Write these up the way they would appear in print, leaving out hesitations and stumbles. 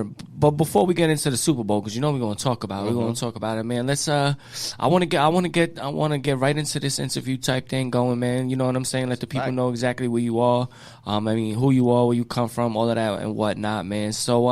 But before we get into the Super Bowl, because you know we're gonna talk about it, man. Let's I want to get right into this interview type thing going, man. You know what I'm saying? Let the people know exactly where you are. I mean, who you are, where you come from, all of that and whatnot, man. So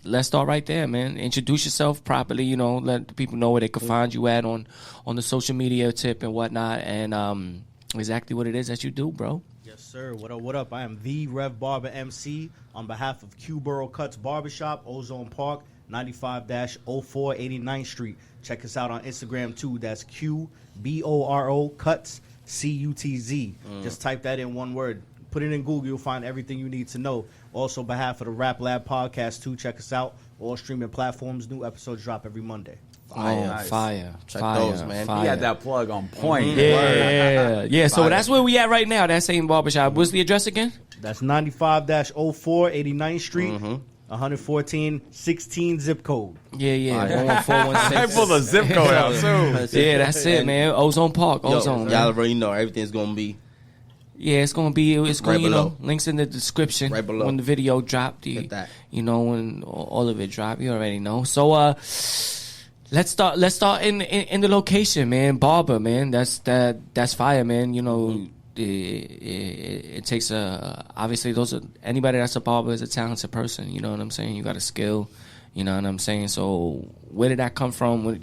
let's start right there, man. Introduce yourself properly. You know, let the people know where they can find you at on the social media tip and whatnot, and exactly what it is that you do, bro. Yes, sir. What up? I am the RevBarberMc on behalf of Q-Borough Cuts Barbershop, Ozone Park, 95-04 89th Street. Check us out on Instagram, too. That's Q-B-O-R-O Cuts, C-U-T-Z. Just type that in one word. Put it in Google. You'll find everything you need to know. Also, on behalf of the Rap Lab podcast, too. Check us out. All streaming platforms. New episodes drop every Monday. Fire. Check those, man. He had that plug on point. Yeah. So that's where we at right now. That same barbershop. What's the address again? That's 95-04 89th Street. 114 16 zip code. Yeah. 11416. I pulled the zip code out too. Yeah, that's it, man. Ozone Park. Ozone. Y'all already know everything's gonna be. Yeah, it's gonna be. It's going, right you know, below. links in the description Right below. when the video dropped. You know, when all of it dropped, you already know. So let's start in the location, man. Barber, man. That's fire, man. You know, it takes obviously anybody that's a barber is a talented person. You know what I'm saying? You got a skill. You know what I'm saying? So where did that come from?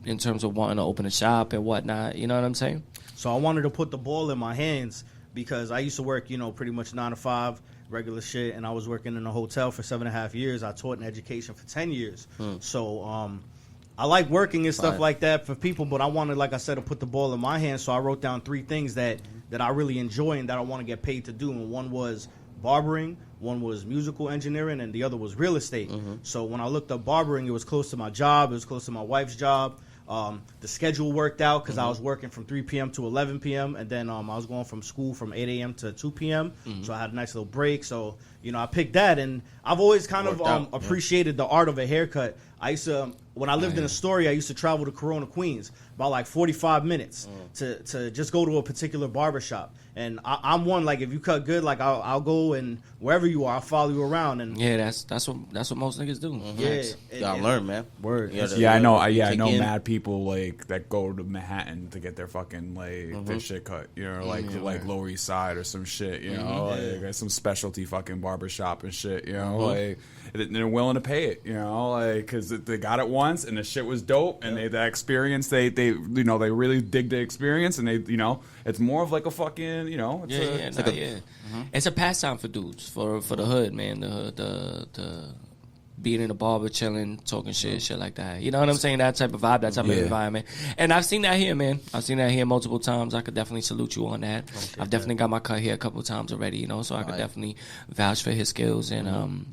In terms of wanting to open a shop and whatnot, you know what I'm saying? So I wanted to put the ball in my hands because I used to work, you know, pretty much 9 to 5, regular shit, and I was working in a hotel for 7.5 years. I taught in education for 10 years. So I like working and stuff like that for people, but I wanted, like I said, to put the ball in my hands. So I wrote down 3 things that I really enjoy and that I want to get paid to do. And one was barbering, one was musical engineering, and the other was real estate. So when I looked up barbering, it was close to my job. It was close to my wife's job. The schedule worked out because I was working from 3 p.m. to 11 p.m. And then I was going from school from 8 a.m. to 2 p.m. So I had a nice little break. So, you know, I picked that. And I've always kind of appreciated the art of a haircut. I used to, when I lived in Astoria, I used to travel to Corona, Queens, about like 45 minutes to just go to a particular barbershop. And I'm one, like, if you cut good, like, I'll go and wherever you are, I'll follow you around. And yeah, that's what most niggas do. Y'all learn, man. Word. I know mad people like that go to Manhattan to get their fucking their shit cut. You know, like Lower East Side or some shit. You know, like some specialty fucking barbershop and shit. You know, like they're willing to pay it. You know, like because they got it once and the shit was dope and that experience they you know they really dig the experience and they you know it's more of like a fucking you know it's a pastime for dudes for the hood, man. The being in a barber, chilling, talking shit like that. You know what I'm saying? That type of vibe, that type of environment. And I've seen that here, man. I've seen that here multiple times. I could definitely salute you on that. I've definitely got my cut here a couple times already, you know, so I could definitely vouch for his skills and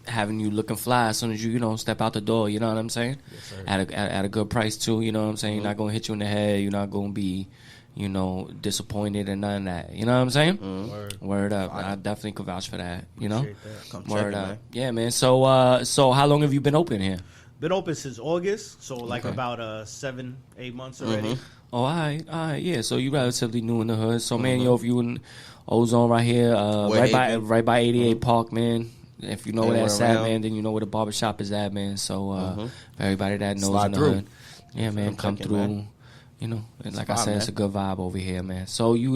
having you looking fly as soon as you know, step out the door, you know what I'm saying? Yes, at a good price too, you know what I'm saying? You're not going to hit you in the head. You're not going to be, you know, disappointed and none of that. You know what I'm saying? Word up. I definitely could vouch for that, you know? Word up. Man. Yeah, man. So how long have you been open here? Been open since August, so like about 7-8 months already. Oh, all right. Yeah, so you relatively new in the hood. So, man, yo, if you in Ozone right here, right by 88 Park, man. If you know where that's at, man, then you know where the barbershop is at, man. So, for everybody that knows in the hood, yeah, man, come through. Man. You know, and like I said, man. It's a good vibe over here, man. So you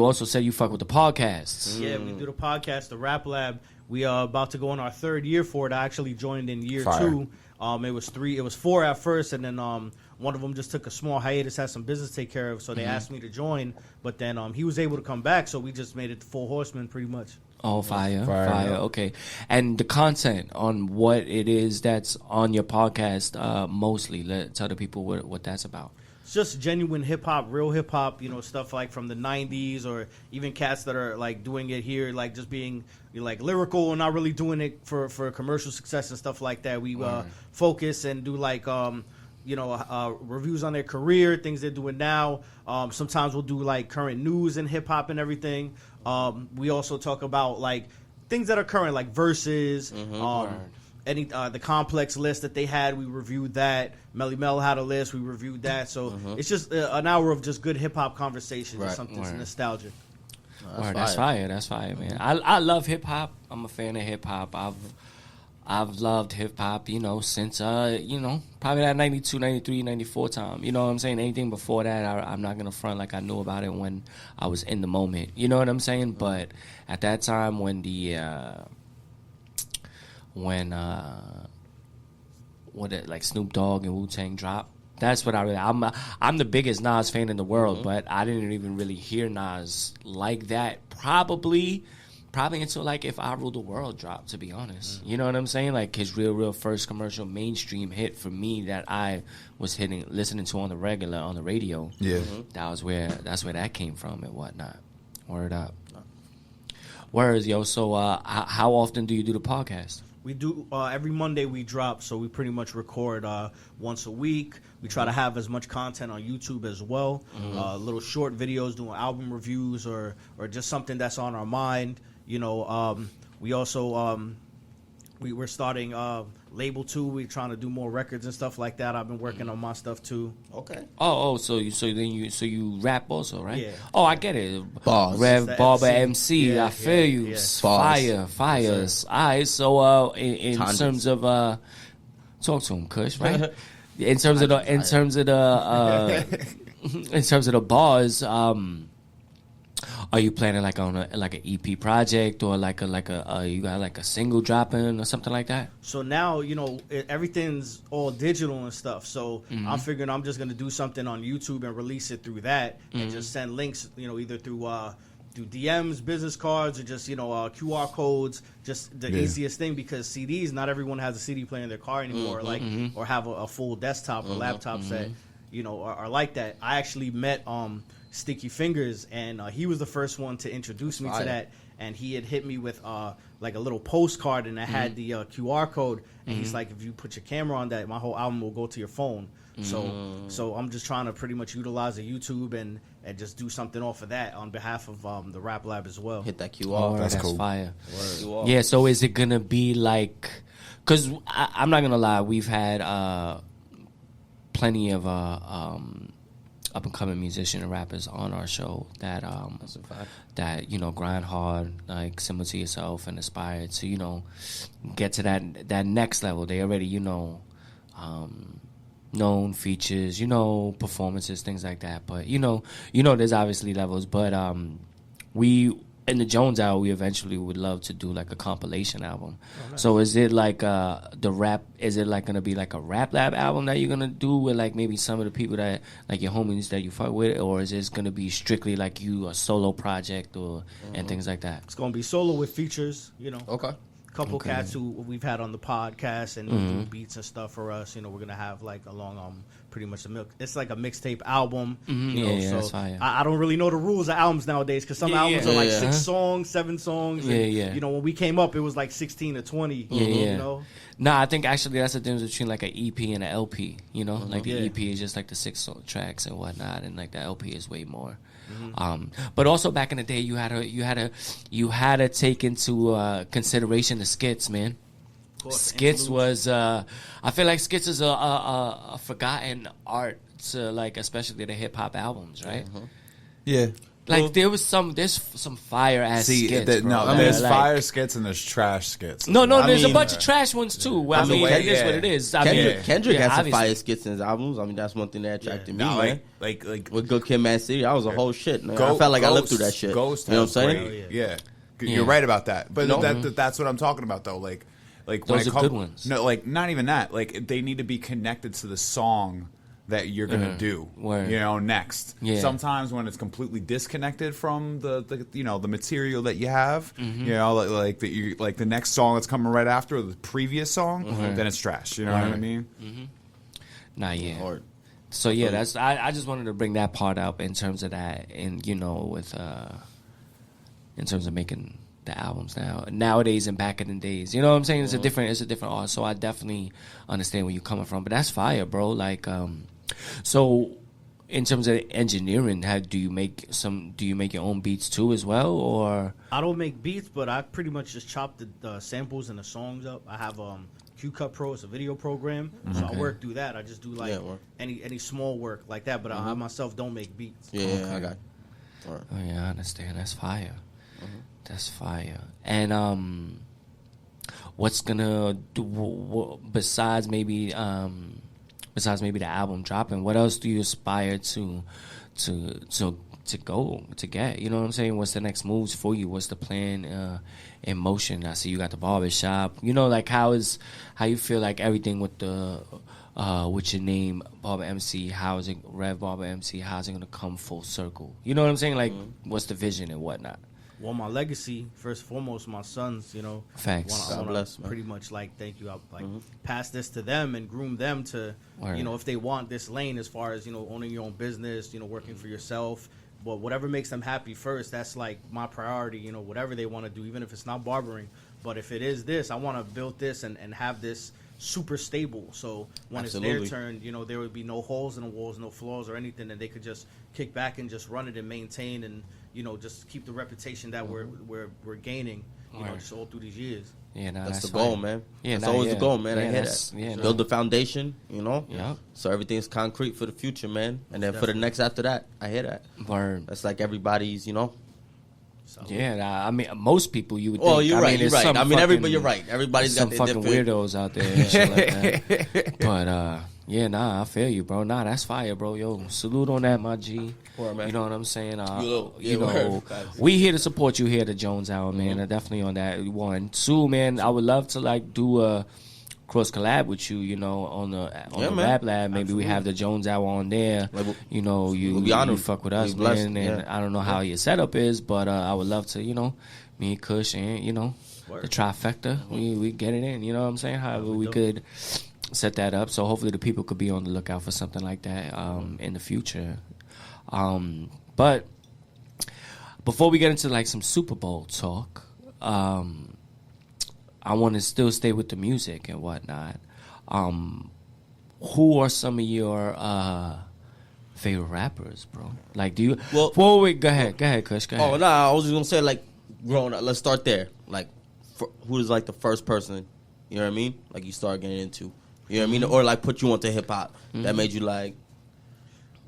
also said you fuck with the podcasts. Yeah, we do the podcast, the Rap Lab. We are about to go on our 3rd year for it. I actually joined in year 2. It was 4 at first, and then one of them just took a small hiatus, had some business to take care of, so they asked me to join. But then he was able to come back, so we just made it the Full Horseman pretty much. Oh, fire. Okay. And the content on what it is that's on your podcast, mostly, tell the people what that's about. It's just genuine hip-hop, real hip-hop, you know, stuff like from the 90s or even cats that are, like, doing it here, like, just being, like, lyrical and not really doing it for commercial success and stuff like that. We focus and do, like, reviews on their career, things they're doing now. Sometimes we'll do, like, current news and hip-hop and everything. We also talk about, like, things that are current, like verses, the complex list that they had, we reviewed that. Melly Mel had a list, we reviewed that. So it's just an hour of just good hip hop conversation, just something nostalgic. That's fire. That's fire, man. I love hip hop. I'm a fan of hip hop. I've loved hip hop, since probably that 92, 93, 94 time. You know what I'm saying? Anything before that, I'm not gonna front like I knew about it when I was in the moment. You know what I'm saying? But at that time when like Snoop Dogg and Wu-Tang dropped, that's what I'm the biggest Nas fan in the world, but I didn't even really hear Nas like that probably until like If I Rule the World dropped, to be honest. You know what I'm saying? Like his real first commercial mainstream hit for me that I was listening to on the regular on the radio. Yeah. That's where that came from and whatnot. Word up. Words, yo. So how often do you do the podcast? We do every Monday we drop, so we pretty much record once a week. We try to have as much content on YouTube as well, little short videos doing album reviews or just something that's on our mind. We also we're starting label 2. We're trying to do more records and stuff like that. I've been working on my stuff too. Okay. So you rap also, right? Yeah. Oh, I get it. Bars. RevBarberMc. Yeah, I feel you. yeah. Fires. All right. So in terms of talk to him, Kush, right? in terms of the bars, are you planning like on an EP project or like a you got like a single dropping or something like that? So now everything's all digital and stuff. So I'm figuring I'm just gonna do something on YouTube and release it through that and just send links. Either through DMs, business cards, or just QR codes. Just the easiest thing, because CDs, not everyone has a CD player in their car anymore, or have a full desktop or laptops that are like that. I actually met Sticky Fingers, and he was the first one to introduce me to that, and he had hit me with like a little postcard, and it had the QR code, and he's like, if you put your camera on that, my whole album will go to your phone. So I'm just trying to pretty much utilize the YouTube and just do something off of that on behalf of the Rap Lab as well. Hit that QR. That's cool. Fire. Yeah, so is it gonna be like, because I'm not gonna lie, we've had plenty of up and coming musician and rappers on our show that grind hard, like similar to yourself, and aspire to get to that next level. They already known features, performances, things like that. But there's obviously levels. But we in the Jones Hour, we eventually would love to do like a compilation album. Oh, nice. So is it like the rap? Is it like gonna be like a Rap Lab album that you're gonna do with like maybe some of the people that like your homies that you fuck with, or is this gonna be strictly like you a solo project or and things like that? It's gonna be solo with features. Okay. Couple cats who we've had on the podcast and do beats and stuff for us. We're gonna have like along pretty much it's like a mixtape album. So that's fire. I don't really know the rules of albums nowadays, because some albums are like 6 songs, 7 songs. And, when we came up, it was like 16 to 20. No, I think actually that's the difference between like an EP and an LP. Like the EP is just like the 6 tracks and whatnot, and like the LP is way more. But also back in the day, you had to take into consideration the skits, man. Skits was I feel like skits is a forgotten art to like, especially the hip hop albums, right? Yeah. Like there's some fire ass skits. There's fire skits and there's trash skits. No, there's a bunch of trash ones too. Well, it is what it is. Kendrick has some fire skits in his albums. I mean, that's one thing that attracted me, man. Like with Good Kid, Mad City, I was a whole shit, man. I felt like I lived through that shit. Ghost, you know what I'm saying? Yeah. You're right about that. But that's what I'm talking about, though. Like those are good ones. No, like not even that. Like they need to be connected to the song that you're gonna do, next. Yeah. Sometimes when it's completely disconnected from the material that you have, like the next song that's coming right after or the previous song, then it's trash. You know what I mean? Nah, yeah. Hard. So yeah, that's I just wanted to bring that part up in terms of that, and with in terms of making the albums nowadays and back in the days. You know what I'm saying? It's a different art. So I definitely understand where you're coming from. But that's fire, bro. Like so in terms of engineering, do you make your own beats too as well, or? I don't make beats, but I pretty much just chop the samples and the songs up. I have Q-Cut Pro, it's a video program, so I work through that. I just do like any small work like that, but I myself don't make beats. Yeah, I got it. Oh yeah, I understand. That's fire. That's fire. And what's gonna do besides maybe the album dropping? What else do you aspire to get? You know what I'm saying? What's the next moves for you? What's the plan in motion? I see you got the barbershop. You know, like how you feel like everything with the with your name, Barber MC, how is it, RevBarberMc, how's it gonna come full circle? You know what I'm saying? Like, what's the vision and whatnot? Well, my legacy, first and foremost, my sons, you know. Thanks. I want to pretty much, thank you. Pass this to them and groom them to, you know, if they want this lane as far as, you know, owning your own business, you know, working for yourself. But whatever makes them happy first, that's, my priority, you know, whatever they want to do, even if it's not barbering. But if it is this, I want to build this and have this super stable. So when it's their turn, you know, there would be no holes in the walls, no flaws or anything, and they could just kick back and just run it and maintain and, you know, just keep the reputation that we're gaining, you know, just all through these years. Yeah, that's the goal, man. Yeah, that's always the goal, man. I hear that. Yeah, build the foundation, you know. Yeah. So everything's concrete for the future, man. And then for the next after that, I hear that. Word. That's like everybody's, you know. Yeah, I mean, most people you would think. Oh, you're right. You're right. I mean, everybody. You're right. Everybody's got some fucking weirdos out there and shit like that. But yeah, I feel you, bro. That's fire, bro. Yo, salute on that, my G. Word, man. You know what I'm saying? You know, we here to support you here at the Jones Hour, man. Definitely on that. 1, 2, man. I would love to do a cross collab with you, you know, on the Rap Lab. Maybe absolutely. We have the Jones Hour on there. You know, you fuck with us, man. And I don't know how your setup is, but I would love to, you know, me, Kush, and, you know, the trifecta. We get it in, you know what I'm saying? However, we could set that up. So hopefully the people could be on the lookout for something like that in the future. But before we get into some Super Bowl talk, I want to still stay with the music and whatnot. Who are some of your favorite rappers, bro? Do you? Well, go ahead, Kush. Go ahead. Oh, I was just gonna say growing up. Let's start there. Who is the first person? You know what I mean? You start getting into. You know what I mean? Or put you onto hip hop that made you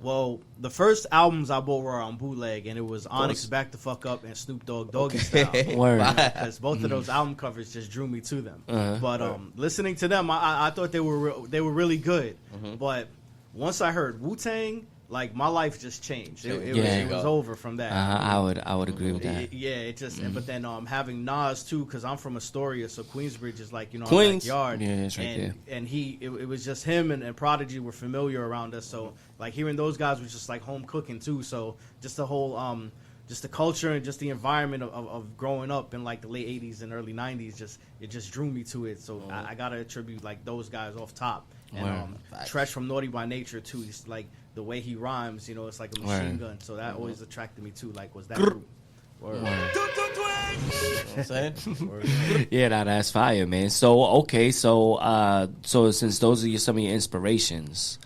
Well, the first albums I bought were on bootleg, and it was Onyx, Back the Fuck Up, and Snoop Dogg Doggy Style. Because both of those album covers just drew me to them. But listening to them, I thought they were really good. But once I heard Wu-Tang, my life just changed. It was over from that. I would agree with that. It just. But then having Nas too, because I'm from Astoria, so Queensbridge is Queens. our backyard. Yeah, it's right there. And it was just him and Prodigy were familiar around us. So hearing those guys was just home cooking too. So just the whole just the culture and just the environment of growing up in the late 80s and early 90s, it just drew me to it. So I gotta attribute those guys off top. And Tresh from Naughty by Nature too. He's the way he rhymes, you know, it's like a machine gun. So that always attracted me too. Was that group? You know what I'm saying? Yeah, that's fire, man. So okay, so since those are some of your inspirations,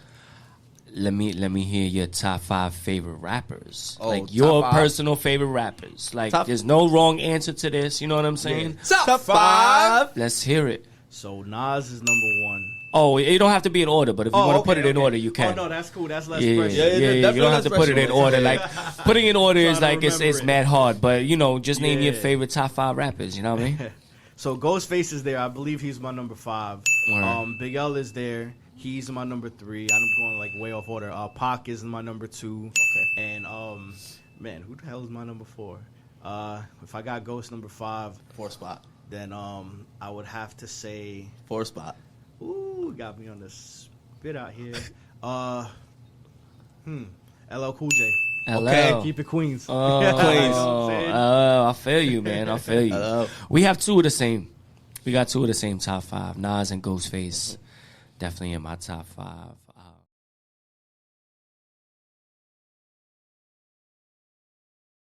let me hear your top 5 favorite rappers. Your personal favorite rappers. There's no wrong answer to this. You know what I'm saying? Yeah. Top 5. Let's hear it. So Nas is number 1. Oh, it don't have to be in order, but if you want to put it in order, you can. Oh no, that's cool. That's less pressure. Yeah. You don't have to put it in order. Putting in order is it's mad hard. But just name your favorite top 5 rappers. You know what I mean? So Ghostface is there. I believe he's my number 5. Big L is there. He's my number 3. I'm going way off order. Pac is my number 2. Okay. And man, who the hell is my number 4? If I got Ghost number 5, 4 spot. Then I would have to say 4 spot. Ooh, got me on the spit out here. LL Cool J. Okay, keep it Queens. I feel you, man. I feel you. We have 2 of the same. We got 2 of the same top 5. Nas and Ghostface. Definitely in my top 5.